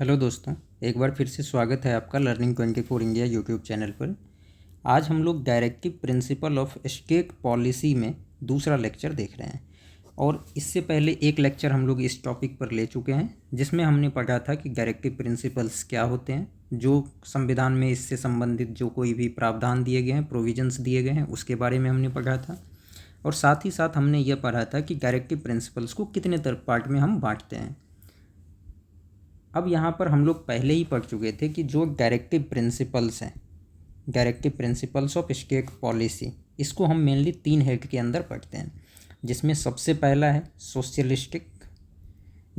Hello दोस्तों, एक बार फिर से स्वागत है आपका लर्निंग 24 इंडिया यूट्यूब चैनल पर। आज हम लोग directive principle of state policy में दूसरा लेक्चर देख रहे हैं। और इससे पहले एक लेक्चर हम लोग इस टॉपिक पर ले चुके हैं जिसमें हमने पढ़ा था कि डायरेक्टिव प्रिंसिपल्स क्या होते हैं, जो संविधान में इससे संबंधित जो कोई भी प्रावधान दिए गए हैं, प्रोविजंस दिए गए हैं, उसके बारे में हमने पढ़ा था। और साथ ही साथ हमने यह पढ़ा था कि डायरेक्टिव प्रिंसिपल्स को कितने पार्ट में हम बांटते हैं। अब यहाँ पर हम लोग पहले ही पढ़ चुके थे कि जो डायरेक्टिव प्रिंसिपल्स हैं, directive principles of state policy, इसको हम मेनली 3 हेड के अंदर पढ़ते हैं, जिसमें सबसे पहला है सोशलिस्टिक,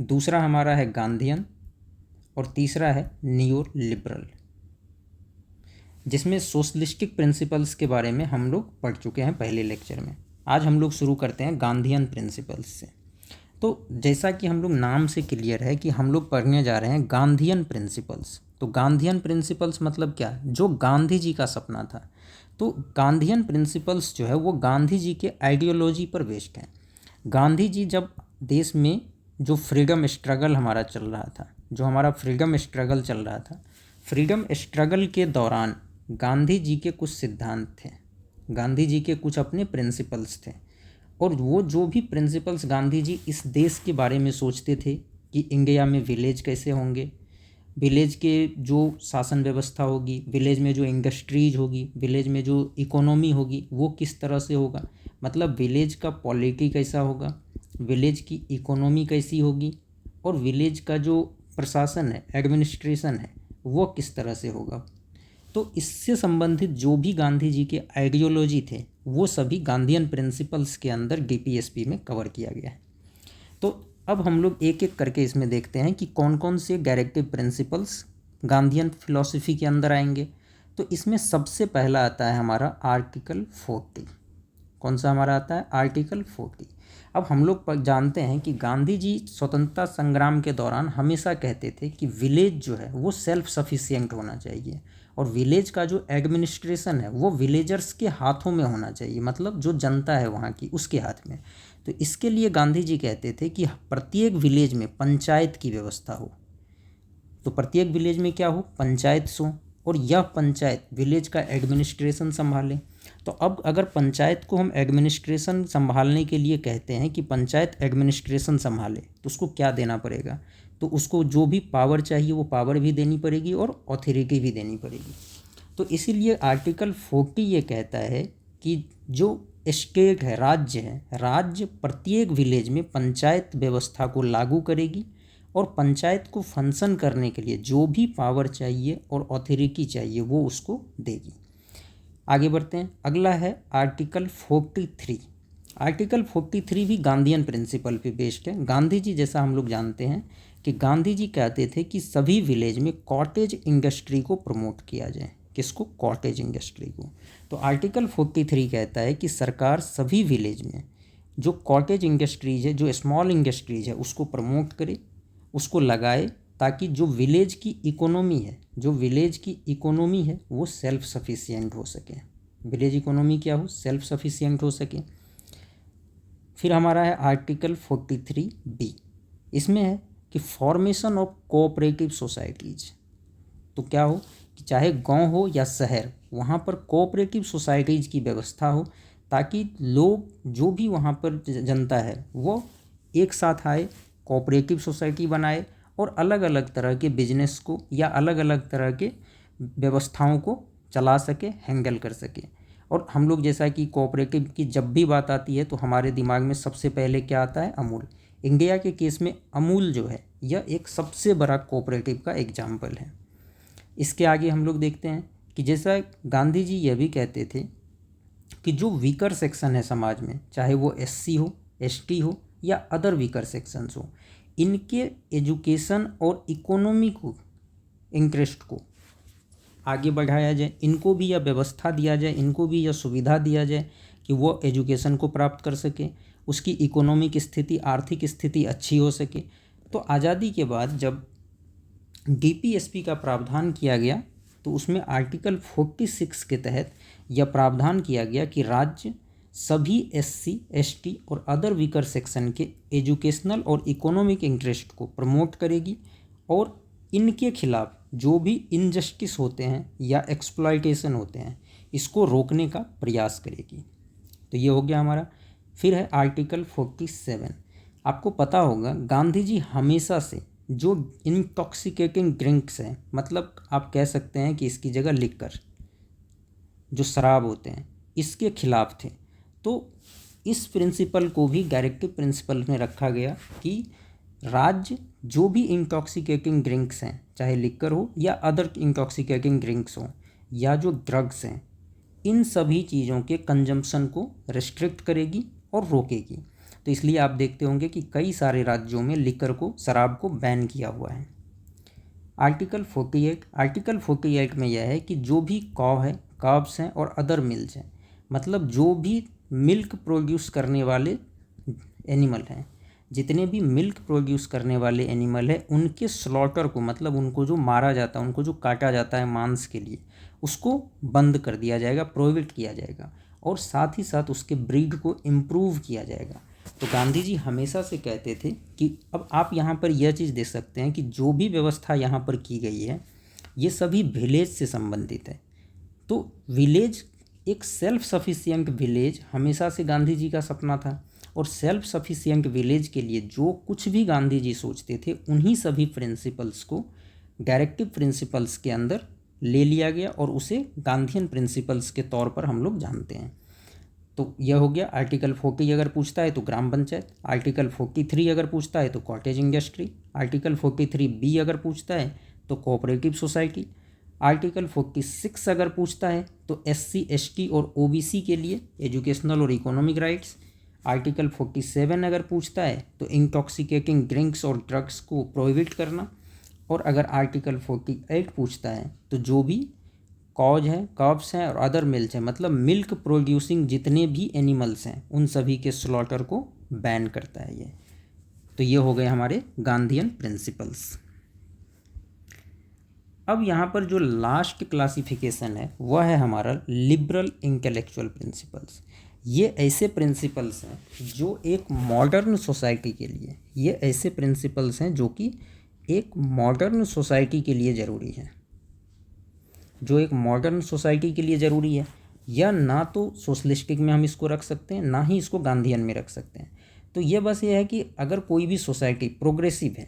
दूसरा हमारा है गांधीयन और तीसरा है नियो लिबरल। जिसमें सोशलिस्टिक प्रिंसिपल्स के बारे में हम लोग पढ़ चुके हैं पहले लेक्चर में। आज हम लोग शुरू करते हैं गांधीयन प्रिंसिपल्स से। तो जैसा कि हम लोग नाम से क्लियर है कि हम लोग पढ़ने जा रहे हैं गांधीयन प्रिंसिपल्स। तो गांधीयन प्रिंसिपल्स मतलब क्या, जो गांधी जी का सपना था। तो गांधीयन प्रिंसिपल्स जो है वो गांधी जी के आइडियोलॉजी पर बेस्ड हैं। गांधी जी जब देश में जो फ्रीडम स्ट्रगल हमारा चल रहा था, जो हमारा फ्रीडम स्ट्रगल चल रहा था, फ्रीडम स्ट्रगल के दौरान गांधी जी के कुछ सिद्धांत थे, गांधी जी के कुछ अपने प्रिंसिपल्स थे। और वो जो भी प्रिंसिपल्स गांधी जी इस देश के बारे में सोचते थे कि इंडिया में विलेज कैसे होंगे, विलेज के जो शासन व्यवस्था होगी, विलेज में जो इंडस्ट्रीज होगी, विलेज में जो इकोनॉमी होगी वो किस तरह से होगा, मतलब विलेज का पॉलिटी कैसा होगा, विलेज की इकोनॉमी कैसी होगी, और विलेज का जो प्रशासन है, एडमिनिस्ट्रेशन है, वो किस तरह से होगा। तो इससे संबंधित जो भी गांधी जी के आइडियोलॉजी थे वो सभी गांधीयन प्रिंसिपल्स के अंदर डीपीएसपी में कवर किया गया है। तो अब हम लोग एक एक करके इसमें देखते हैं कि कौन कौन से डायरेक्टिव प्रिंसिपल्स गांधीयन फिलॉसफी के अंदर आएंगे। तो इसमें सबसे पहला आता है हमारा आर्टिकल 40। कौन सा हमारा आता है? आर्टिकल 40। अब हम लोग जानते हैं कि गांधी जी स्वतंत्रता संग्राम के दौरान हमेशा कहते थे कि विलेज जो है वो सेल्फ सफिशिएंट होना चाहिए, और विलेज का जो एडमिनिस्ट्रेशन है वो विलेजर्स के हाथों में होना चाहिए, मतलब जो जनता है वहाँ की उसके हाथ में। तो इसके लिए गांधी जी कहते थे कि प्रत्येक विलेज में पंचायत की व्यवस्था हो। तो प्रत्येक विलेज में क्या हो? पंचायत हो, और यह पंचायत विलेज का एडमिनिस्ट्रेशन संभाले। तो अब अगर पंचायत को हम एडमिनिस्ट्रेशन संभालने के लिए कहते हैं कि पंचायत एडमिनिस्ट्रेशन संभाले, तो उसको क्या देना पड़ेगा? तो उसको जो भी पावर चाहिए वो पावर भी देनी पड़ेगी और ऑथोरिटी भी देनी पड़ेगी। तो इसीलिए आर्टिकल 40 ये कहता है कि जो स्टेट है, राज्य है, राज्य प्रत्येक विलेज में पंचायत व्यवस्था को लागू करेगी, और पंचायत को फंक्शन करने के लिए जो भी पावर चाहिए और ऑथोरिटी चाहिए वो उसको देगी। आगे बढ़ते हैं, अगला है आर्टिकल 43। आर्टिकल 43 भी गांधीयन प्रिंसिपल पे बेस्ड है। गांधी जी, जैसा हम लोग जानते हैं कि गांधी जी कहते थे कि सभी विलेज में कॉटेज इंडस्ट्री को प्रमोट किया जाए। किसको? कॉटेज इंडस्ट्री को। तो आर्टिकल 43 कहता है कि सरकार सभी विलेज में जो कॉटेज इंडस्ट्रीज है, जो स्मॉल इंडस्ट्रीज है, उसको प्रमोट करे, उसको लगाए, ताकि जो विलेज की इकोनॉमी है, जो विलेज की इकोनॉमी है वो सेल्फ सफिशिएंट हो सके। विलेज इकोनॉमी क्या हो? सेल्फ सफिशिएंट हो सके। फिर हमारा है आर्टिकल 43B। इसमें है कि फॉर्मेशन ऑफ कोऑपरेटिव सोसाइटीज़। तो क्या हो कि चाहे गांव हो या शहर, वहाँ पर कोऑपरेटिव सोसाइटीज़ की व्यवस्था हो, ताकि लोग जो भी वहाँ पर जनता है वो एक साथ आए, कोऑपरेटिव सोसाइटी बनाए, और अलग अलग तरह के बिजनेस को या अलग अलग तरह के व्यवस्थाओं को चला सके, हैंडल कर सके। और हम लोग जैसा कि कोऑपरेटिव की जब भी बात आती है तो हमारे दिमाग में सबसे पहले क्या आता है? अमूल। इंडिया के केस में अमूल जो है यह एक सबसे बड़ा कोऑपरेटिव का एग्जाम्पल है। इसके आगे हम लोग देखते हैं कि जैसा गांधी जी यह भी कहते थे कि जो वीकर सेक्शन है समाज में, चाहे वो एससी हो, एसटी हो या अदर वीकर सेक्शंस हो, इनके एजुकेशन और इकोनॉमी को, इंटरेस्ट को आगे बढ़ाया जाए, इनको भी यह व्यवस्था दिया जाए, इनको भी यह सुविधा दिया जाए कि वो एजुकेशन को प्राप्त कर सके, उसकी इकोनॉमिक स्थिति, आर्थिक स्थिति अच्छी हो सके। तो आज़ादी के बाद जब डीपीएसपी का प्रावधान किया गया तो उसमें आर्टिकल 46 के तहत यह प्रावधान किया गया कि राज्य सभी एससी, एसटी और अदर वीकर सेक्शन के एजुकेशनल और इकोनॉमिक इंटरेस्ट को प्रमोट करेगी, और इनके खिलाफ जो भी इनजस्टिस होते हैं या एक्सप्लॉयटेशन होते हैं इसको रोकने का प्रयास करेगी। तो ये हो गया हमारा। फिर है आर्टिकल 47। आपको पता होगा गांधी जी हमेशा से जो इंटॉक्सिकेटिंग ड्रिंक्स हैं, मतलब आप कह सकते हैं कि इसकी जगह लिकर, जो शराब होते हैं, इसके खिलाफ थे। तो इस प्रिंसिपल को भी डायरेक्टिव प्रिंसिपल में रखा गया कि राज्य जो भी इंटॉक्सिकेटिंग ड्रिंक्स हैं, चाहे लिकर हो या अदर इंटॉक्सिकेटिंग ड्रिंक्स हो या जो ड्रग्स हैं, इन सभी चीज़ों के कंजम्पशन को रिस्ट्रिक्ट करेगी और रोकेगी। तो इसलिए आप देखते होंगे कि कई सारे राज्यों में लिकर को, शराब को बैन किया हुआ है। आर्टिकल 48 में यह है कि जो भी कॉव है, काब्स हैं और अदर मिल्स हैं, मतलब जो भी मिल्क प्रोड्यूस करने वाले एनिमल हैं, जितने भी मिल्क प्रोड्यूस करने वाले एनिमल हैं, उनके स्लॉटर को, मतलब उनको जो मारा जाता है, उनको जो काटा जाता है मांस के लिए, उसको बंद कर दिया जाएगा, प्रोहिबिट किया जाएगा, और साथ ही साथ उसके ब्रीड को इम्प्रूव किया जाएगा। तो गांधी जी हमेशा से कहते थे कि अब आप यहाँ पर यह चीज़ देख सकते हैं कि जो भी व्यवस्था यहाँ पर की गई है ये सभी विलेज से संबंधित है। तो विलेज, एक सेल्फ सफिशिएंट विलेज हमेशा से गांधी जी का सपना था, और सेल्फ सफिशिएंट विलेज के लिए जो कुछ भी गांधी जी सोचते थे उन्हीं सभी प्रिंसिपल्स को डायरेक्टिव प्रिंसिपल्स के अंदर ले लिया गया और उसे गांधीयन प्रिंसिपल्स के तौर पर हम लोग जानते हैं। तो यह हो गया। आर्टिकल 40 अगर पूछता है तो ग्राम पंचायत, आर्टिकल 43 अगर पूछता है तो कॉटेज इंडस्ट्री, आर्टिकल 43B अगर पूछता है तो कोऑपरेटिव सोसाइटी, आर्टिकल 46 अगर पूछता है तो SC ST और OBC के लिए एजुकेशनल और इकोनॉमिक राइट्स, आर्टिकल 47 अगर पूछता है तो इंटॉक्सिकेटिंग ड्रिंक्स और ड्रग्स को प्रोहिबिट करना, और अगर आर्टिकल 48 पूछता है तो जो भी कॉज है, कॉब्स हैं और अदर मिल्स हैं, मतलब मिल्क प्रोड्यूसिंग जितने भी एनिमल्स हैं उन सभी के स्लॉटर को बैन करता है ये। तो ये हो गए हमारे गांधीयन प्रिंसिपल्स। अब यहाँ पर जो लास्ट क्लासिफिकेशन है वह है हमारा लिबरल इंटेलेक्चुअल प्रिंसिपल्स। ये ऐसे प्रिंसिपल्स हैं जो एक मॉडर्न सोसाइटी के लिए, ये ऐसे प्रिंसिपल्स हैं जो कि एक मॉडर्न सोसाइटी के लिए ज़रूरी है, जो एक मॉडर्न सोसाइटी के लिए ज़रूरी है। या ना तो सोशलिस्टिक में हम इसको रख सकते हैं, ना ही इसको गांधीयन में रख सकते हैं। तो ये बस ये है कि अगर कोई भी सोसाइटी प्रोग्रेसिव है,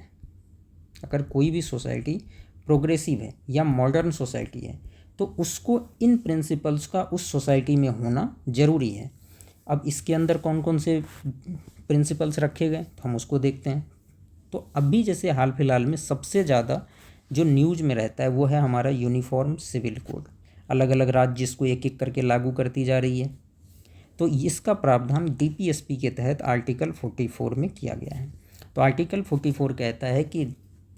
अगर कोई भी सोसाइटी प्रोग्रेसिव है या मॉडर्न सोसाइटी है तो उसको इन प्रिंसिपल्स का उस सोसाइटी में होना ज़रूरी है। अब इसके अंदर कौन कौन से प्रिंसिपल्स रखे गए तो हम उसको देखते हैं। तो अभी जैसे हाल फिलहाल में सबसे ज़्यादा जो न्यूज़ में रहता है वो है हमारा यूनिफॉर्म सिविल कोड। अलग अलग राज्य इसको एक एक करके लागू करती जा रही है। तो इसका प्रावधान DPSP के तहत आर्टिकल 44 में किया गया है। तो आर्टिकल 44 कहता है कि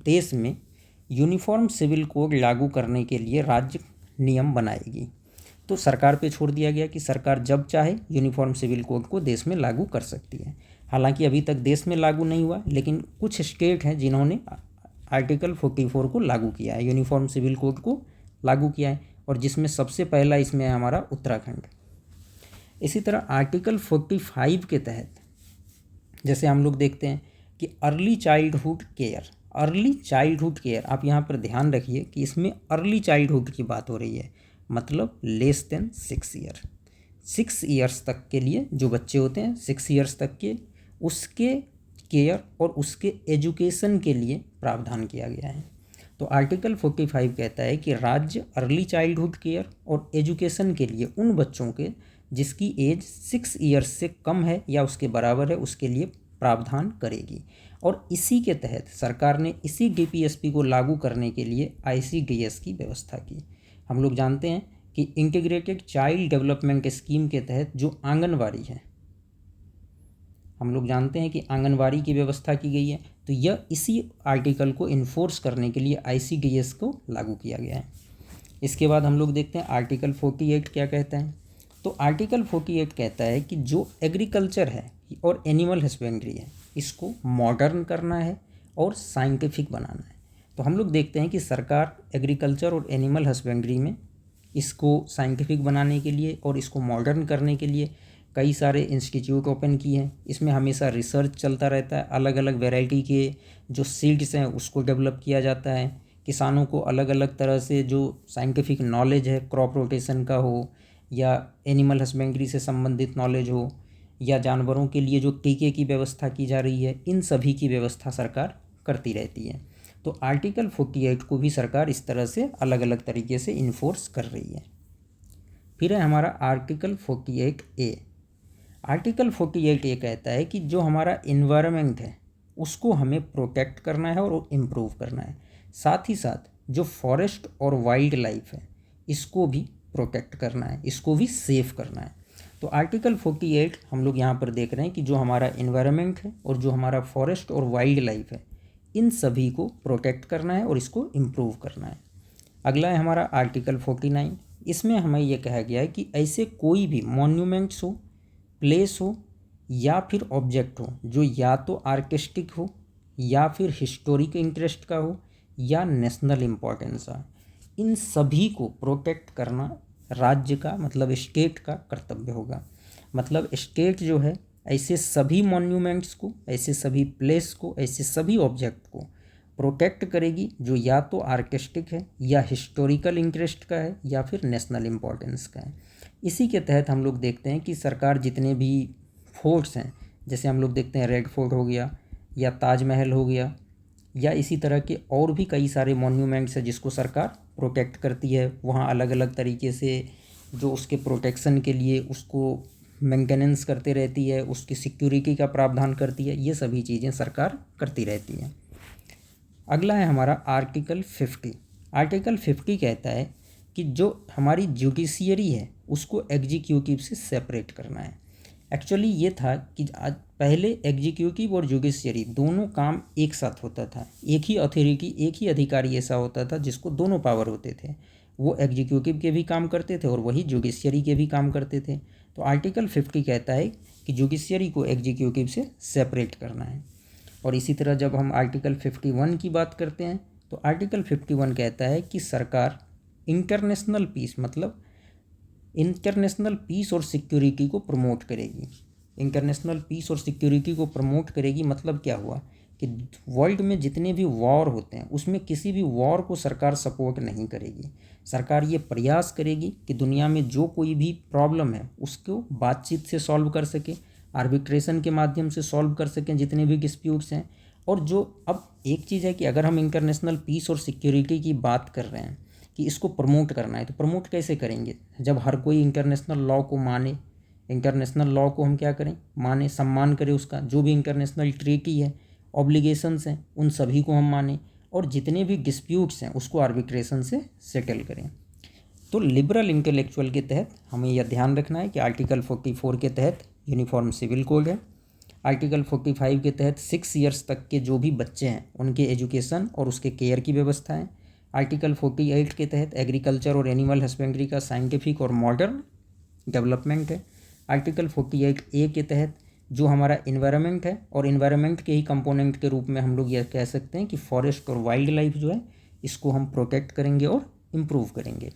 देश में यूनिफॉर्म सिविल कोड लागू करने के लिए राज्य नियम बनाएगी। तो सरकार पे छोड़ दिया गया कि सरकार जब चाहे यूनिफॉर्म सिविल कोड को देश में लागू कर सकती है। हालांकि अभी तक देश में लागू नहीं हुआ, लेकिन कुछ स्टेट हैं जिन्होंने आर्टिकल 44 को लागू किया है, यूनिफॉर्म सिविल कोड को लागू किया है, और जिसमें सबसे पहला इसमें है हमारा उत्तराखंड। इसी तरह आर्टिकल 45 के तहत जैसे हम लोग देखते हैं कि अर्ली चाइल्डहुड केयर, आप यहाँ पर ध्यान रखिए कि इसमें अर्ली चाइल्डहुड की बात हो रही है, मतलब लेस देन 6 ईयर, 6 ईयर्स तक के लिए जो बच्चे होते हैं 6 ईयर्स तक के, उसके केयर और उसके एजुकेशन के लिए प्रावधान किया गया है। तो आर्टिकल 45 कहता है कि राज्य अर्ली चाइल्डहुड केयर और एजुकेशन के लिए उन बच्चों के जिसकी एज 6 ईयर्स से कम है या उसके बराबर है उसके लिए प्रावधान करेगी। और इसी के तहत सरकार ने इसी DPSP को लागू करने के लिए ICDS की व्यवस्था की। हम लोग जानते हैं कि इंटीग्रेटेड चाइल्ड डेवलपमेंट स्कीम के तहत जो आंगनवाड़ी है, हम लोग जानते हैं कि आंगनवाड़ी की व्यवस्था की गई है। तो यह इसी आर्टिकल को इन्फोर्स करने के लिए ICDS को लागू किया गया है। इसके बाद हम लोग देखते हैं आर्टिकल 48 क्या कहता है। तो आर्टिकल 48 कहता है कि जो एग्रीकल्चर है और एनिमल हस्बेंड्री है इसको मॉडर्न करना है और साइंटिफिक बनाना है। तो हम लोग देखते हैं कि सरकार एग्रीकल्चर और एनिमल हस्बेंड्री में इसको साइंटिफिक बनाने के लिए और इसको मॉडर्न करने के लिए कई सारे इंस्टीट्यूट ओपन किए हैं। इसमें हमेशा रिसर्च चलता रहता है, अलग अलग वैरायटी के जो सीड्स हैं उसको डेवलप किया जाता है किसानों को अलग अलग तरह से जो साइंटिफिक नॉलेज है क्रॉप रोटेशन का हो, या एनिमल हस्बेंड्री से संबंधित नॉलेज हो, या जानवरों के लिए जो टीके की व्यवस्था की जा रही है, इन सभी की व्यवस्था सरकार करती रहती है। तो आर्टिकल 48 को भी सरकार इस तरह से अलग अलग तरीके से इन्फोर्स कर रही है। फिर है हमारा आर्टिकल 48A। आर्टिकल 48A कहता है कि जो हमारा इन्वायरमेंट है उसको हमें प्रोटेक्ट करना है और इम्प्रूव करना है। साथ ही साथ जो फॉरेस्ट और वाइल्ड लाइफ है इसको भी प्रोटेक्ट करना है, इसको भी सेफ करना है। तो आर्टिकल 48 हम लोग यहाँ पर देख रहे हैं कि जो हमारा इन्वायरमेंट है और जो हमारा फॉरेस्ट और वाइल्ड लाइफ है इन सभी को प्रोटेक्ट करना है और इसको इम्प्रूव करना है। अगला है हमारा आर्टिकल 49। इसमें हमें यह कहा गया है कि ऐसे कोई भी मॉन्यूमेंट्स हो, प्लेस हो या फिर ऑब्जेक्ट हो जो या तो आर्टिस्टिक हो या फिर हिस्टोरिक इंटरेस्ट का हो या नेशनल इम्पोर्टेंस है, इन सभी को प्रोटेक्ट करना राज्य का मतलब स्टेट का कर्तव्य होगा। मतलब स्टेट जो है ऐसे सभी मॉन्यूमेंट्स को, ऐसे सभी प्लेस को, ऐसे सभी ऑब्जेक्ट को प्रोटेक्ट करेगी जो या तो आर्टिस्टिक है या हिस्टोरिकल इंटरेस्ट का है या फिर नेशनल इम्पोर्टेंस का है। इसी के तहत हम लोग देखते हैं कि सरकार जितने भी फोर्ट्स हैं, जैसे हम लोग देखते हैं रेड फोर्ट हो गया या ताजमहल हो गया, या इसी तरह के और भी कई सारे मॉन्यूमेंट्स हैं जिसको सरकार प्रोटेक्ट करती है। वहाँ अलग अलग तरीके से जो उसके प्रोटेक्शन के लिए उसको मेंटेनेंस करते रहती है, उसकी सिक्योरिटी का प्रावधान करती है, ये सभी चीज़ें सरकार करती रहती है। अगला है हमारा आर्टिकल 50। आर्टिकल 50 कहता है कि जो हमारी जुडिशियरी है उसको एग्जीक्यूटिव से सेपरेट करना है। एक्चुअली ये था कि पहले एग्जीक्यूटिव और जुडिशियरी दोनों काम एक साथ होता था, एक ही अथॉरिटी, एक ही अधिकारी ऐसा होता था जिसको दोनों पावर होते थे। वो एग्जीक्यूटिव के भी काम करते थे और वही जुडिशियरी के भी काम करते थे। तो आर्टिकल 50 कहता है कि जुडिशियरी को एग्जीक्यूटिव से सेपरेट करना है। और इसी तरह जब हम आर्टिकल 51 की बात करते हैं तो आर्टिकल 51 कहता है कि सरकार इंटरनेशनल पीस मतलब इंटरनेशनल पीस और सिक्योरिटी को प्रमोट करेगी। इंटरनेशनल पीस और सिक्योरिटी को प्रमोट करेगी मतलब क्या हुआ कि वर्ल्ड में जितने भी वॉर होते हैं उसमें किसी भी वॉर को सरकार सपोर्ट नहीं करेगी। सरकार ये प्रयास करेगी कि दुनिया में जो कोई भी प्रॉब्लम है उसको बातचीत से सॉल्व कर सके, आर्बिट्रेशन के माध्यम से सॉल्व कर सकें जितने भी डिस्प्यूट्स हैं। और जो अब एक चीज़ है कि अगर हम इंटरनेशनल पीस और सिक्योरिटी की बात कर रहे हैं कि इसको प्रमोट करना है, तो प्रमोट कैसे करेंगे जब हर कोई इंटरनेशनल लॉ को माने। इंटरनेशनल लॉ को हम क्या करें, माने, सम्मान करें उसका। जो भी इंटरनेशनल ट्रीटी है, ऑब्लिगेशंस हैं, उन सभी को हम माने और जितने भी डिस्प्यूट्स हैं उसको आर्बिट्रेशन से सेटल करें। तो लिबरल इंटेलेक्चुअल के तहत हमें यह ध्यान रखना है कि आर्टिकल 44 के तहत यूनिफॉर्म सिविल कोड है। आर्टिकल 45 के तहत 6 ईयर्स तक के जो भी बच्चे हैं उनके एजुकेशन और उसके केयर की व्यवस्था है। आर्टिकल 48 के तहत एग्रीकल्चर और एनिमल हस्बेंड्री का साइंटिफिक और मॉडर्न डेवलपमेंट है। आर्टिकल 48A के तहत जो हमारा इन्वायरमेंट है और इन्वायरमेंट के ही कंपोनेंट के रूप में हम लोग यह कह सकते हैं कि फॉरेस्ट और वाइल्ड लाइफ जो है इसको हम प्रोटेक्ट करेंगे और इम्प्रूव करेंगे।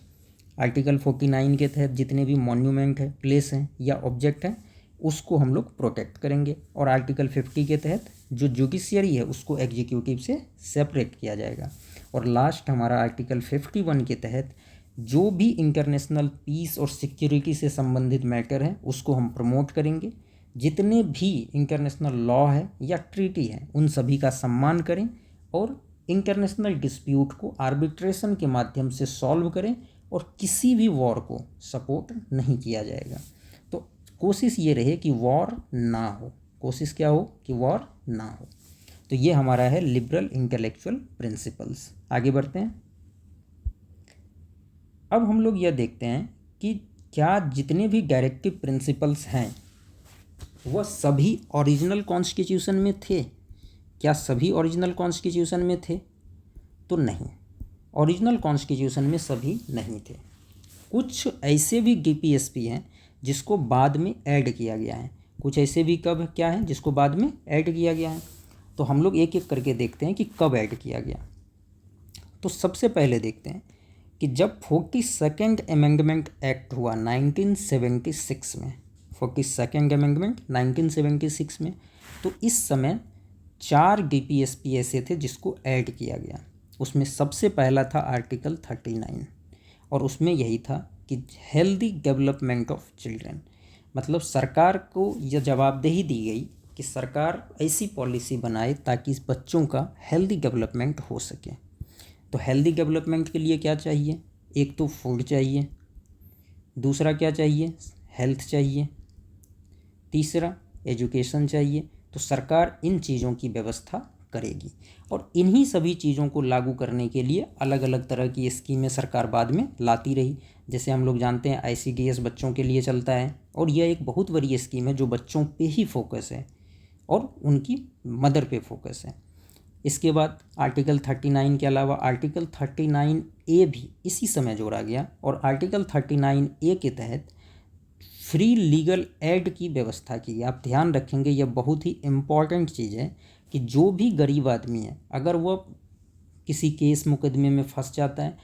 आर्टिकल 49 के तहत जितने भी मॉन्यूमेंट है, प्लेस हैं या ऑब्जेक्ट हैं उसको हम लोग प्रोटेक्ट करेंगे। और आर्टिकल 50 के तहत जो जुडिशियरी है उसको एग्जीक्यूटिव से सेपरेट किया जाएगा। और लास्ट हमारा आर्टिकल 51 के तहत जो भी इंटरनेशनल पीस और सिक्योरिटी से संबंधित मैटर है उसको हम प्रमोट करेंगे। जितने भी इंटरनेशनल लॉ है या ट्रीटी है उन सभी का सम्मान करें और इंटरनेशनल डिस्प्यूट को आर्बिट्रेशन के माध्यम से सॉल्व करें और किसी भी वॉर को सपोर्ट नहीं किया जाएगा। तो कोशिश ये रहे कि वॉर ना हो, कोशिश क्या हो कि वॉर ना हो। तो ये हमारा है लिबरल इंटेलेक्चुअल प्रिंसिपल्स। आगे बढ़ते हैं। अब हम लोग यह देखते हैं कि क्या जितने भी डायरेक्टिव प्रिंसिपल्स हैं वह सभी ओरिजिनल कॉन्स्टिट्यूशन में थे। क्या सभी ओरिजिनल कॉन्स्टिट्यूशन में थे? तो नहीं, ओरिजिनल कॉन्स्टिट्यूशन में सभी नहीं थे। कुछ ऐसे भी DPSP हैं जिसको बाद में ऐड किया गया है। कुछ ऐसे भी कब क्या है जिसको बाद में ऐड किया गया है। तो हम लोग एक एक करके देखते हैं कि कब ऐड किया गया। तो सबसे पहले देखते हैं कि जब 42nd अमेंडमेंट एक्ट हुआ 1976 में, 42nd अमेंडमेंट 1976 में, तो इस समय 4 DPSP ऐसे थे जिसको ऐड किया गया। उसमें सबसे पहला था आर्टिकल 39 और उसमें यही था कि हेल्दी डेवलपमेंट ऑफ चिल्ड्रन। मतलब सरकार को यह जवाबदेही दी गई कि सरकार ऐसी पॉलिसी बनाए ताकि इस बच्चों का हेल्दी डेवलपमेंट हो सके। तो हेल्दी डेवलपमेंट के लिए क्या चाहिए? एक तो फूड चाहिए, दूसरा क्या चाहिए? हेल्थ चाहिए, तीसरा एजुकेशन चाहिए। तो सरकार इन चीज़ों की व्यवस्था करेगी और इन्हीं सभी चीज़ों को लागू करने के लिए अलग अलग तरह की स्कीमें सरकार बाद में लाती रही। जैसे हम लोग जानते हैं ICDS बच्चों के लिए चलता है और यह एक बहुत बड़ी स्कीम है जो बच्चों पे ही फोकस है और उनकी मदर पे फोकस है। इसके बाद आर्टिकल 39 के अलावा आर्टिकल 39A भी इसी समय जोड़ा गया और आर्टिकल 39A के तहत फ्री लीगल एड की व्यवस्था की गई। आप ध्यान रखेंगे यह बहुत ही इम्पॉर्टेंट चीज़ है कि जो भी गरीब आदमी है अगर वह किसी केस मुकदमे में फंस जाता है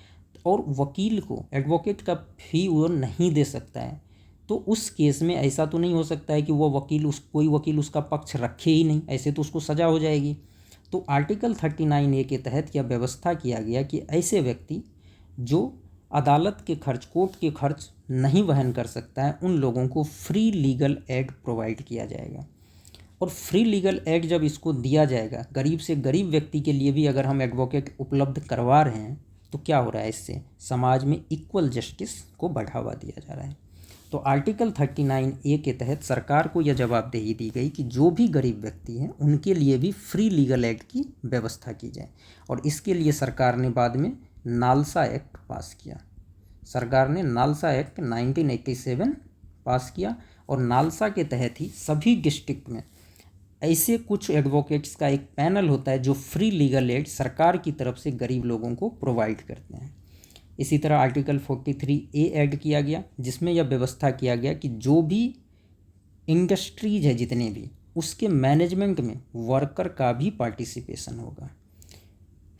और वकील को एडवोकेट का फी वो नहीं दे सकता है, तो उस केस में ऐसा तो नहीं हो सकता है कि वह वकील कोई वकील उसका पक्ष रखे ही नहीं, ऐसे तो उसको सज़ा हो जाएगी। तो आर्टिकल 39A के तहत यह व्यवस्था किया गया कि ऐसे व्यक्ति जो अदालत के खर्च, कोर्ट के खर्च नहीं वहन कर सकता है, उन लोगों को फ्री लीगल एड प्रोवाइड किया जाएगा। और फ्री लीगल एड जब इसको दिया जाएगा, गरीब से गरीब व्यक्ति के लिए भी अगर हम एडवोकेट उपलब्ध करवा रहे हैं, तो क्या हो रहा है? इससे समाज में इक्वल जस्टिस को बढ़ावा दिया जा रहा है। तो आर्टिकल 39A के तहत सरकार को यह जवाबदेही दी गई कि जो भी गरीब व्यक्ति हैं उनके लिए भी फ्री लीगल एड की व्यवस्था की जाए और इसके लिए सरकार ने बाद में नालसा एक्ट पास किया। सरकार ने नालसा एक्ट 1987 पास किया और नालसा के तहत ही सभी डिस्ट्रिक्ट में ऐसे कुछ एडवोकेट्स का एक पैनल होता है जो फ्री लीगल एड सरकार की तरफ से गरीब लोगों को प्रोवाइड करते हैं। इसी तरह आर्टिकल 43A ऐड किया गया जिसमें यह व्यवस्था किया गया कि जो भी इंडस्ट्रीज है जितने भी, उसके मैनेजमेंट में वर्कर का भी पार्टिसिपेशन होगा।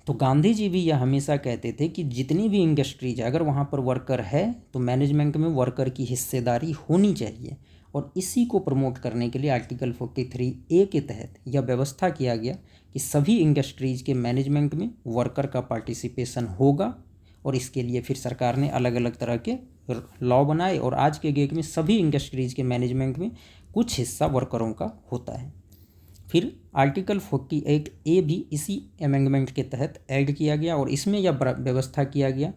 तो गांधी जी भी यह हमेशा कहते थे कि जितनी भी इंडस्ट्रीज है अगर वहाँ पर वर्कर है तो मैनेजमेंट में वर्कर की हिस्सेदारी होनी चाहिए और इसी को प्रमोट करने के लिए आर्टिकल 43A के तहत यह व्यवस्था किया गया कि सभी इंडस्ट्रीज के मैनेजमेंट में वर्कर का पार्टिसिपेशन होगा और इसके लिए फिर सरकार ने अलग अलग तरह के लॉ बनाए और आज के डेट में सभी इंडस्ट्रीज के मैनेजमेंट में कुछ हिस्सा वर्करों का होता है। फिर आर्टिकल 48A भी इसी अमेंडमेंट के तहत ऐड किया गया और इसमें यह व्यवस्था किया गया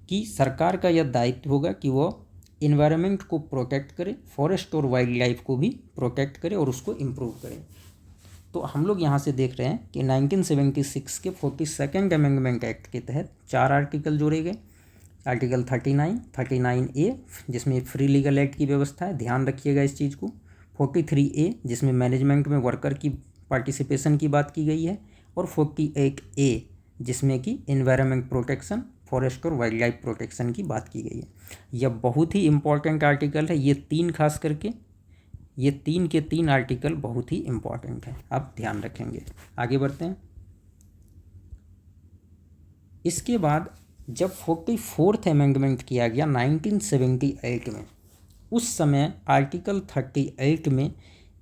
कि सरकार का यह दायित्व होगा कि वह इन्वायरमेंट को प्रोटेक्ट करे, फॉरेस्ट और वाइल्ड लाइफ को भी प्रोटेक्ट करे और उसको इम्प्रूव करे। तो हम लोग यहाँ से देख रहे हैं कि 1976 के 42nd अमेंडमेंट एक्ट के तहत 4 आर्टिकल जोड़े गए। आर्टिकल 39, 39A जिसमें फ्री लीगल एड की व्यवस्था है, ध्यान रखिएगा इस चीज़ को। 43A जिसमें मैनेजमेंट में वर्कर की पार्टिसिपेशन की बात की गई है और 48A जिसमें कि एनवायरनमेंट प्रोटेक्शन, फॉरेस्ट और वाइल्ड लाइफ प्रोटेक्शन की बात की गई है। यह बहुत ही इम्पॉर्टेंट आर्टिकल है। ये 3 खास करके ये 3 के 3 आर्टिकल बहुत ही इम्पॉर्टेंट है, आप ध्यान रखेंगे। आगे बढ़ते हैं। इसके बाद जब 44th अमेंडमेंट किया गया 1978 में, उस समय आर्टिकल 38 में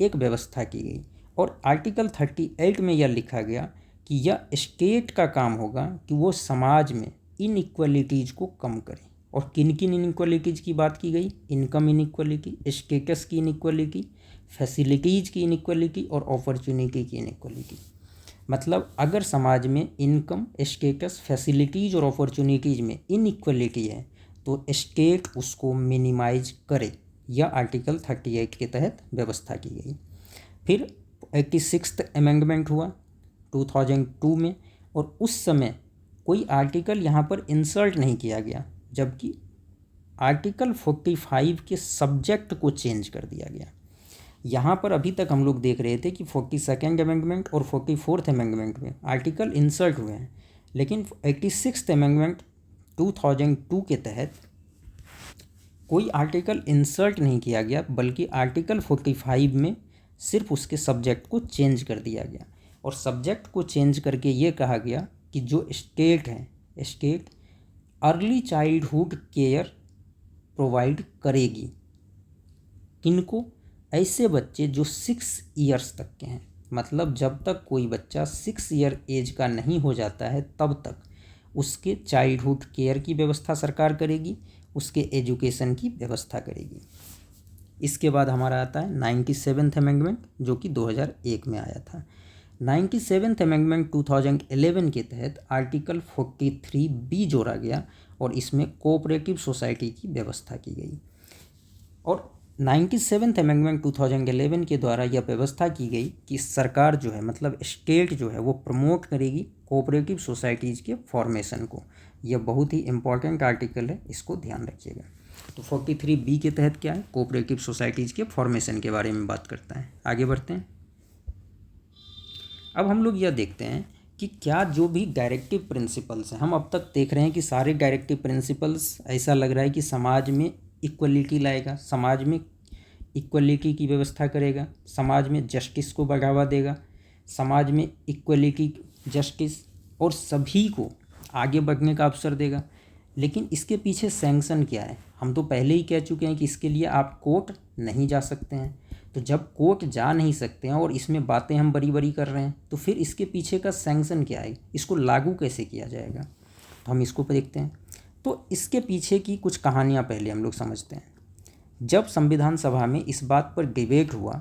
एक व्यवस्था की गई और आर्टिकल 38 में यह लिखा गया कि यह स्टेट का काम होगा कि वो समाज में इनइक्वालिटीज़ को कम करे। और किन किन इनइक्वालिटीज़ की बात की गई? इनकम इनइक्वालिटी, स्टेटस की इनइक्वालिटी, फैसिलिटीज़ की इनइक्वालिटी और अपॉर्चुनिटी की इनइक्वालिटी। मतलब अगर समाज में इनकम, स्टेटस, फैसिलिटीज़ और अपॉर्चुनिटीज़ में इनइक्वालिटी है तो स्टेट उसको मिनिमाइज करे। यह आर्टिकल 38 के तहत व्यवस्था की गई। फिर 86th अमेंडमेंट हुआ 2002 में और उस समय कोई आर्टिकल यहाँ पर इंसर्ट नहीं किया गया, जबकि आर्टिकल 45 के सब्जेक्ट को चेंज कर दिया गया। यहाँ पर अभी तक हम लोग देख रहे थे कि 42nd अमेंडमेंट और 44th अमेंडमेंट में आर्टिकल इंसर्ट हुए हैं, लेकिन 86th अमेंडमेंट 2002 के तहत कोई आर्टिकल इंसर्ट नहीं किया गया, बल्कि आर्टिकल 45 में सिर्फ उसके सब्जेक्ट को चेंज कर दिया गया। और सब्जेक्ट को चेंज करके ये कहा गया कि जो स्टेट है, state early childhood care provide करेगी। किनको? ऐसे बच्चे जो 6 ईयर्स तक के हैं। मतलब जब तक कोई बच्चा 6 ईयर एज का नहीं हो जाता है तब तक उसके चाइल्डहुड केयर की व्यवस्था सरकार करेगी, उसके एजुकेशन की व्यवस्था करेगी। इसके बाद हमारा आता है 97th अमेंडमेंट, जो कि 2001 में आया था। 97th अमेंडमेंट 2011 के तहत आर्टिकल 43B जोड़ा गया और इसमें कोऑपरेटिव सोसाइटी की व्यवस्था की गई। और 97th अमेंडमेंट 2011 के द्वारा यह व्यवस्था की गई कि सरकार जो है, मतलब स्टेट जो है, वो प्रमोट करेगी कोऑपरेटिव सोसाइटीज़ के फॉर्मेशन को। यह बहुत ही इंपॉर्टेंट आर्टिकल है, इसको ध्यान रखिएगा। तो 43B के तहत क्या है, कोऑपरेटिव सोसाइटीज़ के फॉर्मेशन के बारे में बात करता है। आगे बढ़ते हैं। अब हम लोग यह देखते हैं कि क्या जो भी डायरेक्टिव प्रिंसिपल्स हैं, हम अब तक देख रहे हैं कि सारे डायरेक्टिव प्रिंसिपल्स ऐसा लग रहा है कि समाज में इक्वलिटी लाएगा, समाज में इक्वलिटी की व्यवस्था करेगा, समाज में जस्टिस को बढ़ावा देगा, समाज में इक्वलिटी, जस्टिस और सभी को आगे बढ़ने का अवसर देगा। लेकिन इसके पीछे सैंक्शन क्या है? हम तो पहले ही कह चुके हैं कि इसके लिए आप कोर्ट नहीं जा सकते हैं। तो जब कोर्ट जा नहीं सकते हैं और इसमें बातें हम बड़ी बड़ी कर रहे हैं, तो फिर इसके पीछे का सैंक्शन क्या है, इसको लागू कैसे किया जाएगा? तो हम इसको देखते हैं। तो इसके पीछे की कुछ कहानियाँ पहले हम लोग समझते हैं। जब संविधान सभा में इस बात पर डिबेट हुआ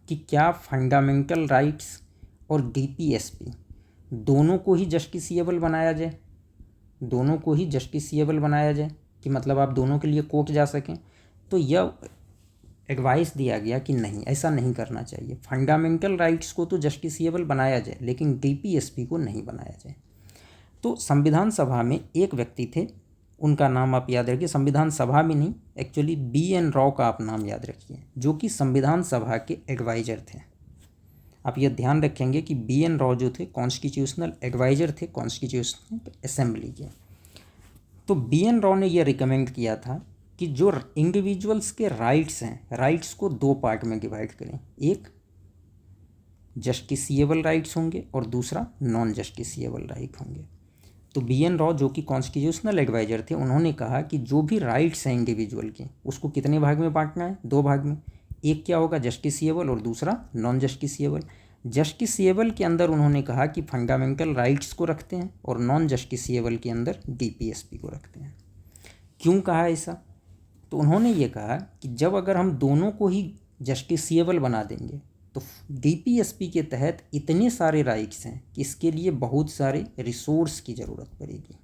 कि क्या फंडामेंटल राइट्स और डीपीएसपी दोनों को ही जस्टिसिएबल बनाया जाए, दोनों को ही जस्टिसिएबल बनाया जाए, कि मतलब आप दोनों के लिए कोर्ट जा सकें, तो यह एडवाइस दिया गया कि नहीं, ऐसा नहीं करना चाहिए। फंडामेंटल राइट्स को तो जस्टिसिएबल बनाया जाए, लेकिन डीपीएसपी को नहीं बनाया जाए। तो संविधान सभा में एक व्यक्ति थे, उनका नाम आप याद रखिए। संविधान सभा में नहीं, एक्चुअली BN राव का आप नाम याद रखिए, जो कि संविधान सभा के एडवाइज़र थे। आप यह ध्यान रखेंगे कि BN राव जो थे कॉन्स्टिट्यूशनल एडवाइज़र थे कॉन्स्टिट्यूशनल असेंबली के। तो BN राव ने यह रिकमेंड किया था कि जो इंडिविजुअल्स के राइट्स हैं, राइट्स को दो पार्ट में डिवाइड करें। एक जस्टिसिएबल राइट्स होंगे और दूसरा नॉन जस्टिसिएबल राइट होंगे। तो BN राव जो कि कॉन्स्टिट्यूशनल एडवाइज़र थे, उन्होंने कहा कि जो भी राइट्स हैं इंडिविजुअल के, उसको कितने भाग में बांटना है? दो भाग में। एक क्या होगा, जस्टिसिएबल, और दूसरा नॉन जस्टिसिएबल। जस्टिसिएबल के अंदर उन्होंने कहा कि फंडामेंटल राइट्स को रखते हैं और नॉन जस्टिसिएबल के अंदर डीपीएसपी को रखते हैं। क्यों कहा ऐसा? तो उन्होंने ये कहा कि जब अगर हम दोनों को ही जस्टिसिएबल बना देंगे तो डीपीएसपी के तहत इतने सारे राइट्स हैं कि इसके लिए बहुत सारे रिसोर्स की ज़रूरत पड़ेगी,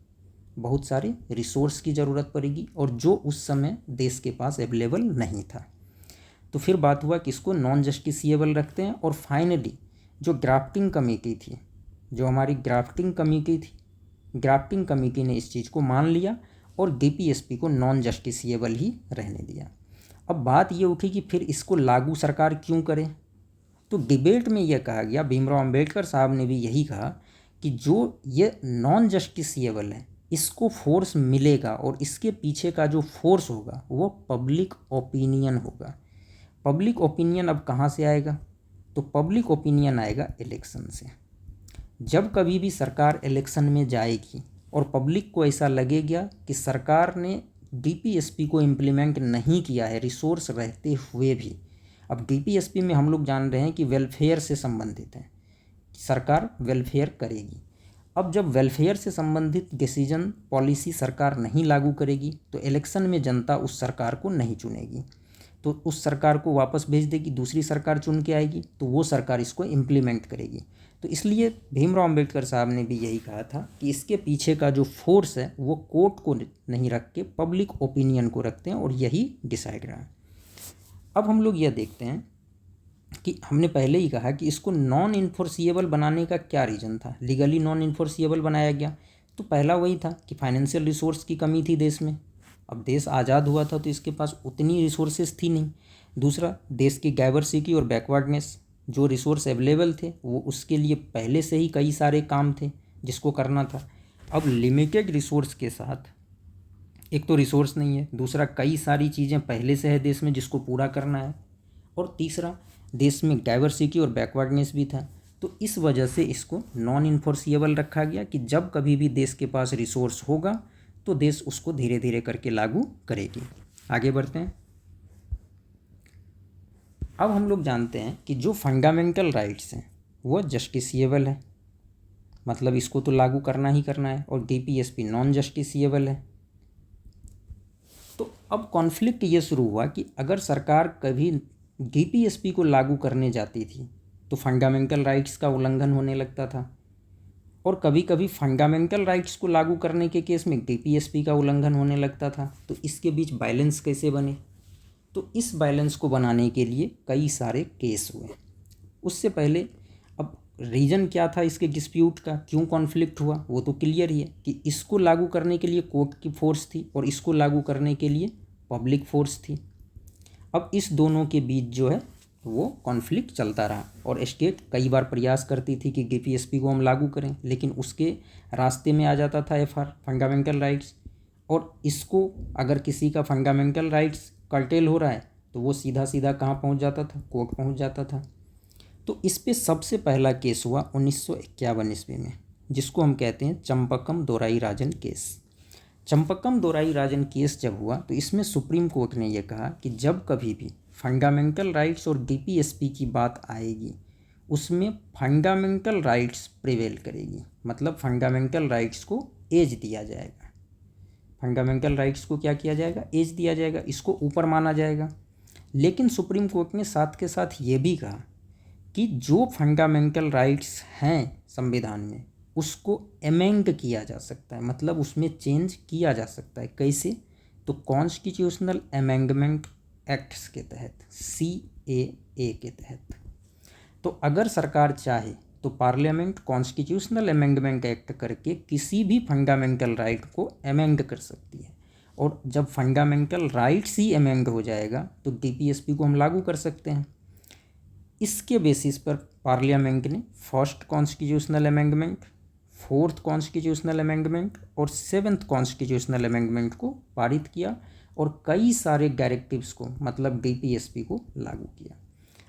बहुत सारे रिसोर्स की ज़रूरत पड़ेगी, और जो उस समय देश के पास अवेलेबल नहीं था। तो फिर बात हुआ कि इसको नॉन जस्टिसिएबल रखते हैं। और फाइनली जो ड्राफ्टिंग कमेटी थी, जो हमारी ड्राफ्टिंग कमेटी थी, ड्राफ्टिंग कमेटी ने इस चीज़ को मान लिया और डीपीएसपी को नॉन जस्टिसिएबल ही रहने दिया। अब बात ये उठी कि फिर इसको लागू सरकार क्यों करे? तो डिबेट में यह कहा गया, भीमराव अंबेडकर साहब ने भी यही कहा कि जो ये नॉन जस्टिसिएबल है, इसको फोर्स मिलेगा और इसके पीछे का जो फोर्स होगा वो पब्लिक ओपिनियन होगा। पब्लिक ओपिनियन अब कहाँ से आएगा? तो पब्लिक ओपिनियन आएगा इलेक्शन से। जब कभी भी सरकार इलेक्शन में जाएगी और पब्लिक को ऐसा लगेगा कि सरकार ने डीपीएसपी को इम्प्लीमेंट नहीं किया है रिसोर्स रहते हुए भी। अब डीपीएसपी में हम लोग जान रहे हैं कि वेलफेयर से संबंधित है, सरकार वेलफेयर करेगी। अब जब वेलफेयर से संबंधित डिसीजन, पॉलिसी सरकार नहीं लागू करेगी तो इलेक्शन में जनता उस सरकार को नहीं चुनेगी, तो उस सरकार को वापस भेज देगी, दूसरी सरकार चुन के आएगी, तो वो सरकार इसको इम्प्लीमेंट करेगी। तो इसलिए भीमराव अंबेडकर साहब ने भी यही कहा था कि इसके पीछे का जो फोर्स है वो कोर्ट को नहीं रख के पब्लिक ओपिनियन को रखते हैं, और यही डिसाइड रहा। अब हम लोग यह देखते हैं कि हमने पहले ही कहा कि इसको नॉन इन्फोर्सिएबल बनाने का क्या रीज़न था, लीगली नॉन इन्फोर्सिएबल बनाया गया। तो पहला वही था कि फाइनेंशियल रिसोर्स की कमी थी देश में। अब देश आज़ाद हुआ था तो इसके पास उतनी रिसोर्सेज थी नहीं। दूसरा, देश की डाइवर्सिटी और बैकवर्डनेस, जो रिसोर्स अवेलेबल थे वो उसके लिए पहले से ही कई सारे काम थे जिसको करना था। अब लिमिटेड रिसोर्स के साथ, एक तो रिसोर्स नहीं है, दूसरा कई सारी चीज़ें पहले से है देश में जिसको पूरा करना है, और तीसरा देश में डाइवर्सिटी और बैकवर्डनेस भी था। तो इस वजह से इसको नॉन इन्फोर्सिएबल रखा गया कि जब कभी भी देश के पास रिसोर्स होगा तो देश उसको धीरे धीरे करके लागू करेगी। आगे बढ़ते हैं। अब हम लोग जानते हैं कि जो फंडामेंटल राइट्स हैं वो जस्टिसिएबल है, मतलब इसको तो लागू करना ही करना है, और डीपीएसपी नॉन जस्टिसिएबल है। तो अब कॉन्फ्लिक्ट ये शुरू हुआ कि अगर सरकार कभी डीपीएसपी को लागू करने जाती थी तो फंडामेंटल राइट्स का उल्लंघन होने लगता था, और कभी कभी फंडामेंटल राइट्स को लागू करने के केस में डीपीएसपी का उल्लंघन होने लगता था। तो इसके बीच बैलेंस कैसे बने? तो इस बैलेंस को बनाने के लिए कई सारे केस हुए। उससे पहले अब रीज़न क्या था इसके डिस्प्यूट का, क्यों कॉन्फ्लिक्ट हुआ, वो तो क्लियर ही है कि इसको लागू करने के लिए कोर्ट की फोर्स थी और इसको लागू करने के लिए पब्लिक फोर्स थी। अब इस दोनों के बीच जो है वो कॉन्फ्लिक्ट चलता रहा, और स्टेट कई बार प्रयास करती थी कि डीपीएसपी को हम लागू करें, लेकिन उसके रास्ते में आ जाता था एफआर फंडामेंटल राइट्स, और इसको अगर किसी का फंडामेंटल राइट्स कर्टेल हो रहा है तो वो सीधा सीधा कहाँ पहुँच जाता था, कोर्ट पहुँच जाता था। तो इस पे सबसे पहला केस हुआ 1951 ईस्वी में, जिसको हम कहते हैं चंपकम दोराई राजन केस। चंपकम दोराई राजन केस जब हुआ तो इसमें सुप्रीम कोर्ट ने यह कहा कि जब कभी भी फंडामेंटल राइट्स और डीपीएसपी की बात आएगी उसमें फंडामेंटल राइट्स प्रिवेल करेगी, मतलब फंडामेंटल राइट्स को एज दिया जाएगा। फंडामेंटल राइट्स को क्या किया जाएगा, एज दिया जाएगा, इसको ऊपर माना जाएगा। लेकिन सुप्रीम कोर्ट ने साथ के साथ ये भी कहा कि जो फंडामेंटल राइट्स हैं संविधान में उसको अमेंड किया जा सकता है, मतलब उसमें चेंज किया जा सकता है। कैसे? तो कॉन्स्टिट्यूशनल अमेंडमेंट एक्ट्स के तहत, CAA के तहत। तो अगर सरकार चाहे तो पार्लियामेंट कॉन्स्टिट्यूशनल अमेंडमेंट एक्ट करके किसी भी फंडामेंटल राइट को अमेंड कर सकती है, और जब फंडामेंटल राइट्स ही अमेंड हो जाएगा तो डीपीएसपी को हम लागू कर सकते हैं। इसके बेसिस पर पार्लियामेंट ने first constitutional amendment, fourth constitutional amendment और सेवेंथ कॉन्स्टिट्यूशनल अमेंडमेंट को पारित किया, और कई सारे डायरेक्टिव्स को, मतलब डीपीएसपी को लागू किया।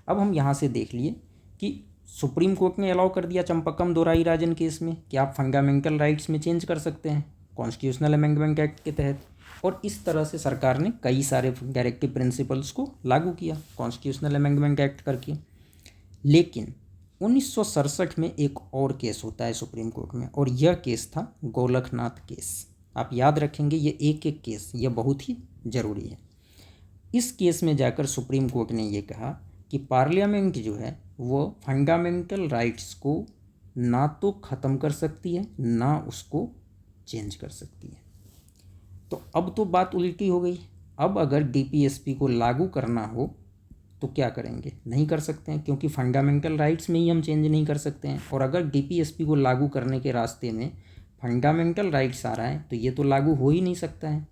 अब हम यहाँ से देख लिए कि सुप्रीम कोर्ट ने अलाउ कर दिया चंपकम दोराई राजन केस में कि आप फंडामेंटल राइट्स में चेंज कर सकते हैं कॉन्स्टिट्यूशनल अमेंडमेंट एक्ट के तहत, और इस तरह से सरकार ने कई सारे डायरेक्टिव प्रिंसिपल्स को लागू किया कॉन्स्टिट्यूशनल अमेंडमेंट एक्ट करके। लेकिन 1967 में एक और केस होता है सुप्रीम कोर्ट में, और यह केस था गोलकनाथ केस। आप याद रखेंगे ये एक एक केस, यह बहुत ही ज़रूरी है। इस केस में जाकर सुप्रीम कोर्ट ने ये कहा कि पार्लियामेंट जो है वो फंडामेंटल राइट्स को ना तो ख़त्म कर सकती है ना उसको चेंज कर सकती है। तो अब तो बात उल्टी हो गई। अब अगर डीपीएसपी को लागू करना हो तो क्या करेंगे? नहीं कर सकते हैं, क्योंकि फंडामेंटल राइट्स में ही हम चेंज नहीं कर सकते हैं, और अगर डीपीएसपी को लागू करने के रास्ते में फंडामेंटल राइट्स आ रहा है तो ये तो लागू हो ही नहीं सकता है।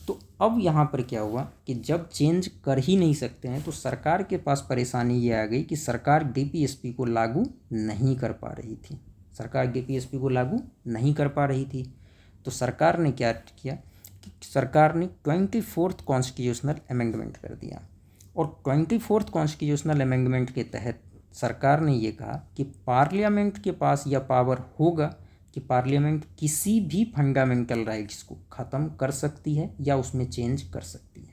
तो अब यहाँ पर क्या हुआ कि जब चेंज कर ही नहीं सकते हैं तो सरकार के पास परेशानी ये आ गई कि सरकार डीपीएसपी को लागू नहीं कर पा रही थी। सरकार डीपीएसपी को लागू नहीं कर पा रही थी, तो सरकार ने क्या किया कि सरकार ने 24th कॉन्स्टिट्यूशनल अमेंडमेंट कर दिया, और 24th कॉन्स्टिट्यूशनल अमेंडमेंट के तहत सरकार ने ये कहा कि पार्लियामेंट के पास यह पावर होगा कि पार्लियामेंट किसी भी फंडामेंटल राइट्स को ख़त्म कर सकती है या उसमें चेंज कर सकती है।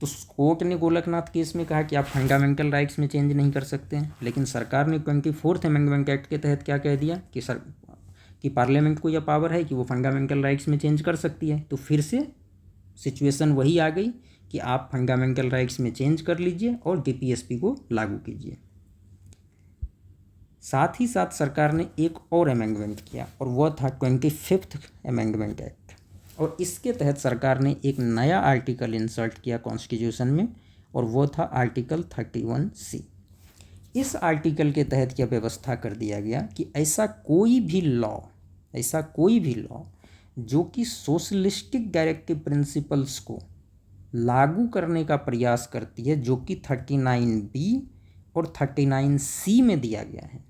तो कोर्ट ने गोलकनाथ केस में कहा कि आप फंडामेंटल राइट्स में चेंज नहीं कर सकते हैं, लेकिन सरकार ने 24th अमेंडमेंट एक्ट के तहत क्या कह दिया कि पार्लियामेंट को यह पावर है कि वो फंडामेंटल राइट्स में चेंज कर सकती है। तो फिर से सिचुएशन वही आ गई कि आप फंडामेंटल राइट्स में चेंज कर लीजिए और डीपीएसपी को लागू कीजिए। साथ ही साथ सरकार ने एक और अमेंडमेंट किया, और वह था 25th अमेंडमेंट एक्ट, और इसके तहत सरकार ने एक नया आर्टिकल इंसर्ट किया कॉन्स्टिट्यूशन में, और वह था आर्टिकल 31C। इस आर्टिकल के तहत यह व्यवस्था कर दिया गया कि ऐसा कोई भी लॉ जो कि सोशलिस्टिक डायरेक्टिव प्रिंसिपल्स को लागू करने का प्रयास करती है, जो कि 39B और 39C में दिया गया है,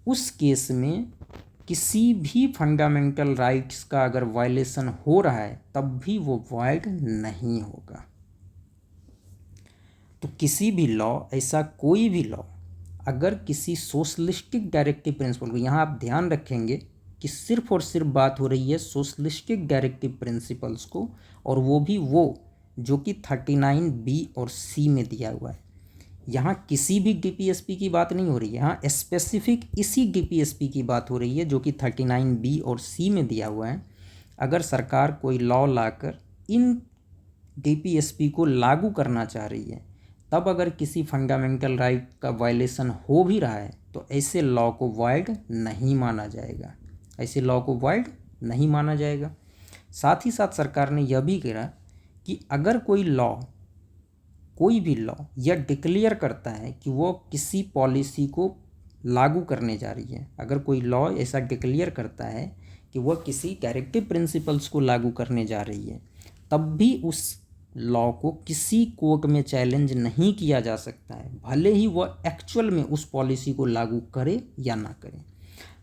उस केस में किसी भी फंडामेंटल राइट्स का अगर वायलेशन हो रहा है तब भी वो वॉइड नहीं होगा। तो किसी भी लॉ, ऐसा कोई भी लॉ अगर किसी सोशलिस्टिक डायरेक्टिव प्रिंसिपल को, यहाँ आप ध्यान रखेंगे कि सिर्फ और सिर्फ बात हो रही है सोशलिस्टिक डायरेक्टिव प्रिंसिपल्स को, और वो भी वो जो कि 39B और C में दिया हुआ है। यहाँ किसी भी डीपीएसपी की बात नहीं हो रही है, यहाँ स्पेसिफिक इसी डीपीएसपी की बात हो रही है जो कि 39B और C में दिया हुआ है। अगर सरकार कोई लॉ लाकर इन डीपीएसपी को लागू करना चाह रही है, तब अगर किसी फंडामेंटल राइट का वायलेशन हो भी रहा है तो ऐसे लॉ को वाइड नहीं माना जाएगा, ऐसे लॉ को वाइड नहीं माना जाएगा। साथ ही साथ सरकार ने यह भी कहा कि अगर कोई भी लॉ यह डिक्लेयर करता है कि वो किसी पॉलिसी को लागू करने जा रही है, अगर कोई लॉ ऐसा डिक्लेयर करता है कि वह किसी डायरेक्टिव प्रिंसिपल्स को लागू करने जा रही है, तब भी उस लॉ को किसी कोर्ट में चैलेंज नहीं किया जा सकता है, भले ही वह एक्चुअल में उस पॉलिसी को लागू करे या ना करे।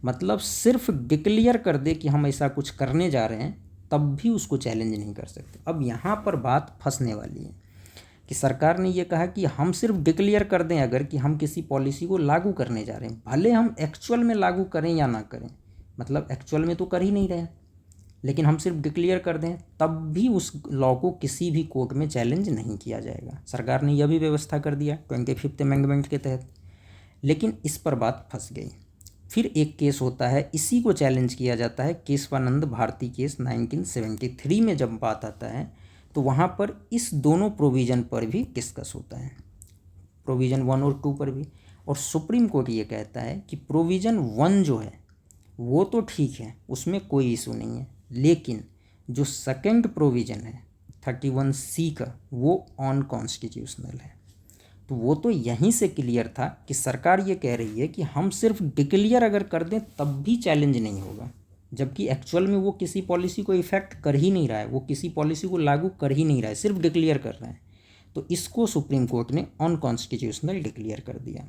मतलब सिर्फ डिक्लेयर कर दे कि हम ऐसा कुछ करने जा रहे हैं, तब भी उसको चैलेंज नहीं कर सकते। अब यहाँ पर बात फंसने वाली है कि सरकार ने ये कहा कि हम सिर्फ डिक्लेयर कर दें अगर कि हम किसी पॉलिसी को लागू करने जा रहे हैं, भले हम एक्चुअल में लागू करें या ना करें, मतलब एक्चुअल में तो कर ही नहीं रहे हैं, लेकिन हम सिर्फ डिक्लेयर कर दें, तब भी उस लॉ को किसी भी कोर्ट में चैलेंज नहीं किया जाएगा। सरकार ने यह भी व्यवस्था कर दिया 25th अमेंडमेंट के तहत। लेकिन इस पर बात फंस गई। फिर एक केस होता है, इसी को चैलेंज किया जाता है, केशवानंद भारती केस 1973 में जब बात आता है तो वहाँ पर इस दोनों प्रोविज़न पर भी डिस्कस होता है, प्रोविज़न 1 और 2 पर भी। और सुप्रीम कोर्ट ये कहता है कि प्रोविज़न 1 जो है वो तो ठीक है, उसमें कोई इशू नहीं है, लेकिन जो सेकंड प्रोविज़न है 31C का, वो अनकॉन्स्टिट्यूशनल है। तो वो तो यहीं से क्लियर था कि सरकार ये कह रही है कि हम सिर्फ डिक्लेयर अगर कर दें तब भी चैलेंज नहीं होगा, जबकि एक्चुअल में वो किसी पॉलिसी को इफेक्ट कर ही नहीं रहा है, वो किसी पॉलिसी को लागू कर ही नहीं रहा है, सिर्फ डिक्लेयर कर रहा है। तो इसको सुप्रीम कोर्ट ने अनकॉन्स्टिट्यूशनल डिक्लेयर कर दिया।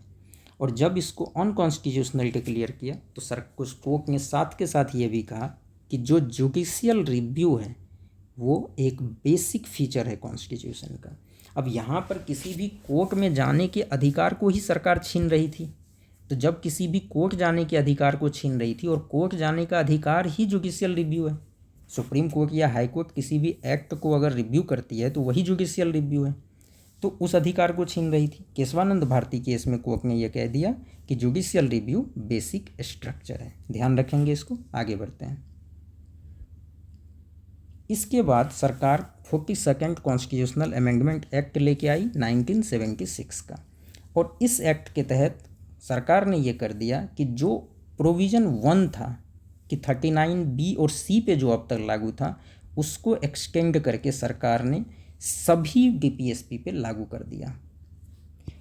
और जब इसको अनकॉन्स्टिट्यूशनल डिक्लेयर किया तो कुछ कोर्ट ने साथ के साथ ये भी कहा कि जो जुडिशियल रिव्यू है वो एक बेसिक फीचर है कॉन्स्टिट्यूशन का। अब यहाँ पर किसी भी कोर्ट में जाने के अधिकार को ही सरकार छीन रही थी। तो जब किसी भी कोर्ट जाने के अधिकार को छीन रही थी, और कोर्ट जाने का अधिकार ही जुडिशियल रिव्यू है, सुप्रीम कोर्ट या हाई कोर्ट किसी भी एक्ट को अगर रिव्यू करती है तो वही जुडिशियल रिव्यू है, तो उस अधिकार को छीन रही थी। केशवानंद भारती केस में कोर्ट ने यह कह दिया कि जुडिशियल रिव्यू बेसिक स्ट्रक्चर है। ध्यान रखेंगे इसको, आगे बढ़ते हैं। इसके बाद सरकार 42nd कॉन्स्टिट्यूशनल अमेंडमेंट एक्ट लेके आई 1976 का, और इस एक्ट के तहत सरकार ने ये कर दिया कि जो प्रोविज़न 1 था कि 39B और C पे जो अब तक लागू था, उसको एक्सटेंड करके सरकार ने सभी डीपीएसपी पे लागू कर दिया।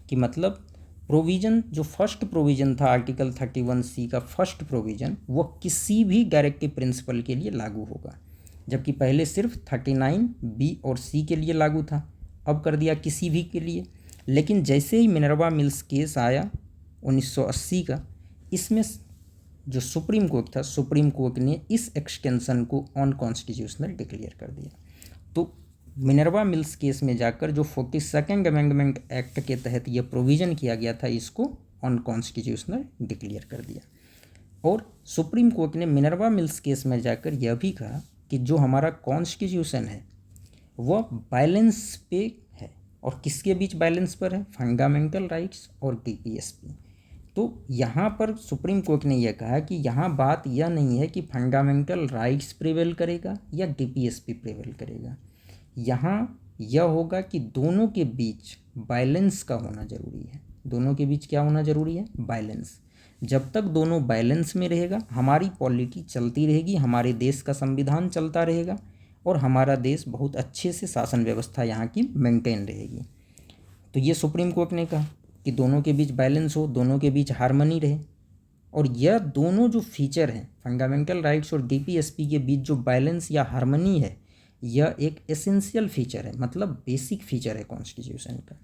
कि मतलब प्रोविज़न, जो फर्स्ट प्रोविज़न था आर्टिकल 31C का फर्स्ट प्रोविज़न, वो किसी भी डायरेक्टिव प्रिंसिपल के लिए लागू होगा, जबकि पहले सिर्फ 39B और C के लिए लागू था, अब कर दिया किसी भी के लिए। लेकिन जैसे ही मिनर्वा मिल्स केस आया 1980 का, इसमें जो सुप्रीम कोर्ट था, सुप्रीम कोर्ट ने इस एक्सटेंशन को अनकॉन्स्टिट्यूशनल डिक्लेयर कर दिया। तो मिनर्वा मिल्स केस में जाकर जो 42nd अमेंडमेंट एक्ट के तहत यह प्रोविज़न किया गया था, इसको अनकॉन्स्टिट्यूशनल डिक्लेयर कर दिया। और सुप्रीम कोर्ट ने मिनर्वा मिल्स केस में जाकर यह भी कहा कि जो हमारा कॉन्स्टिट्यूशन है वह बैलेंस पे है, और किसके बीच बैलेंस पर है? फंडामेंटल राइट्स और डीपीएसपी। तो यहाँ पर सुप्रीम कोर्ट ने यह कहा कि यहाँ बात यह नहीं है कि फंडामेंटल राइट्स प्रिवेल करेगा या डीपीएसपी प्रिवेल करेगा, यहाँ यह होगा कि दोनों के बीच बैलेंस का होना जरूरी है। दोनों के बीच क्या होना जरूरी है? बैलेंस। जब तक दोनों बैलेंस में रहेगा, हमारी पॉलिटी चलती रहेगी, हमारे देश का संविधान चलता रहेगा, और हमारा देश बहुत अच्छे से शासन व्यवस्था यहाँ की मेंटेन रहेगी। तो ये सुप्रीम कोर्ट ने कहा कि दोनों के बीच बैलेंस हो, दोनों के बीच हार्मनी रहे। और यह दोनों जो फीचर हैं, फंडामेंटल राइट्स और डीपीएसपी के बीच जो बैलेंस या हार्मनी है, यह एक एसेंशियल फीचर है, मतलब बेसिक फीचर है कॉन्स्टिट्यूशन का।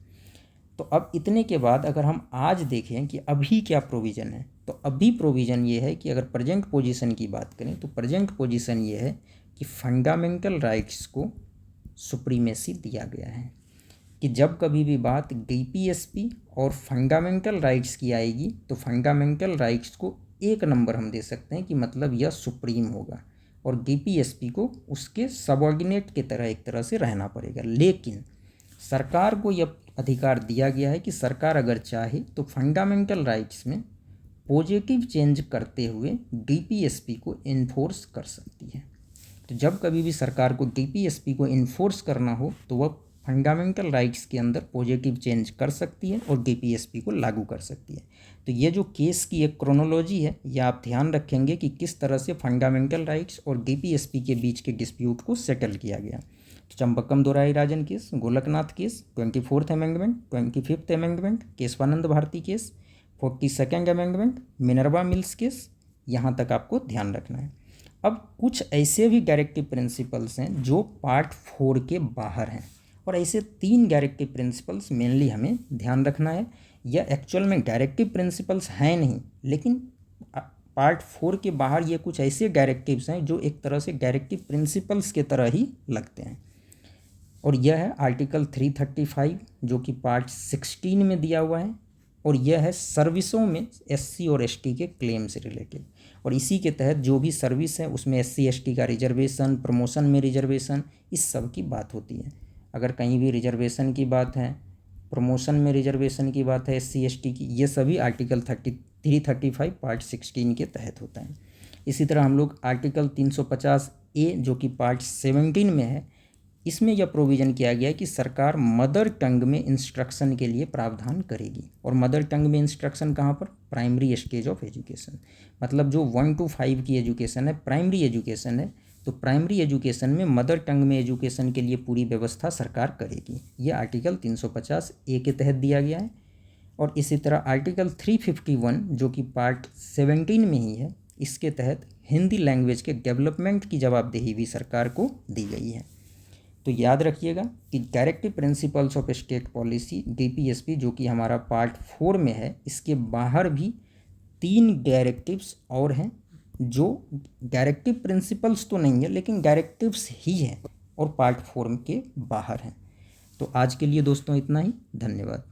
तो अब इतने के बाद अगर हम आज देखें कि अभी क्या प्रोविज़न है, तो अभी प्रोविज़न ये है कि अगर प्रेजेंट पोजीशन की बात करें तो प्रेजेंट पोजीशन ये है कि फंडामेंटल राइट्स को सुप्रीमेसी दिया गया है, कि जब कभी भी बात डीपीएसपी और फंडामेंटल राइट्स की आएगी तो फंडामेंटल राइट्स को एक नंबर हम दे सकते हैं, कि मतलब यह सुप्रीम होगा, और डीपीएसपी को उसके सबऑर्डिनेट की तरह एक तरह से रहना पड़ेगा। लेकिन सरकार को यह अधिकार दिया गया है कि सरकार अगर चाहे तो फंडामेंटल राइट्स में पॉजिटिव चेंज करते हुए डीपीएसपी को इन्फोर्स कर सकती है। तो जब कभी भी सरकार को डीपीएसपी को इन्फोर्स करना हो तो वह फंडामेंटल राइट्स के अंदर पॉजिटिव चेंज कर सकती है और डीपीएसपी को लागू कर सकती है। तो ये जो केस की एक क्रोनोलॉजी है, यह आप ध्यान रखेंगे कि किस तरह से फंडामेंटल राइट्स और डीपीएसपी के बीच के डिस्प्यूट को सेटल किया गया। तो Champakam Dorairajan case, Golaknath case, 24th amendment, 25th amendment, Kesavananda Bharati case, 42nd amendment, Minerva Mills case, यहाँ तक आपको ध्यान रखना है। अब कुछ ऐसे भी डायरेक्टिव प्रिंसिपल्स हैं जो पार्ट 4 के बाहर हैं, और ऐसे 3 डायरेक्टिव प्रिंसिपल्स मेनली हमें ध्यान रखना है। यह एक्चुअल में डायरेक्टिव प्रिंसिपल्स हैं नहीं, लेकिन पार्ट 4 के बाहर ये कुछ ऐसे डायरेक्टिव्स हैं जो एक तरह से डायरेक्टिव प्रिंसिपल्स के तरह ही लगते हैं। और यह है आर्टिकल 335 जो कि पार्ट 16 में दिया हुआ है, और यह है सर्विसों में एससी और एसटी के क्लेम से रिलेटेड। और इसी के तहत जो भी सर्विस है उसमें एससी एसटी का रिजर्वेशन, प्रमोशन में रिजर्वेशन, इस सब की बात होती है। अगर कहीं भी रिजर्वेशन की बात है, प्रमोशन में रिजर्वेशन की बात है एससी एसटी की, ये सभी आर्टिकल 335 पार्ट 16 के तहत होता है। इसी तरह हम लोग आर्टिकल 350A जो कि पार्ट 17 में है, इसमें यह प्रोविज़न किया गया है कि सरकार मदर टंग में इंस्ट्रक्शन के लिए प्रावधान करेगी। और मदर टंग में इंस्ट्रक्शन कहाँ पर? प्राइमरी स्टेज ऑफ एजुकेशन, मतलब जो 1 to 5 की एजुकेशन है, प्राइमरी एजुकेशन है, तो प्राइमरी एजुकेशन में मदर टंग में एजुकेशन के लिए पूरी व्यवस्था सरकार करेगी। यह आर्टिकल 350A के तहत दिया गया है। और इसी तरह आर्टिकल 351 जो कि पार्ट 17 में ही है, इसके तहत हिंदी लैंग्वेज के डेवलपमेंट की जवाबदेही भी सरकार को दी गई है। तो याद रखिएगा कि directive principles of state policy DPSP जो कि हमारा पार्ट 4 में है, इसके बाहर भी 3 डायरेक्टिव्स और हैं जो डायरेक्टिव प्रिंसिपल्स तो नहीं है लेकिन डायरेक्टिव्स ही हैं और पार्ट 4 के बाहर हैं। तो आज के लिए दोस्तों इतना ही, धन्यवाद।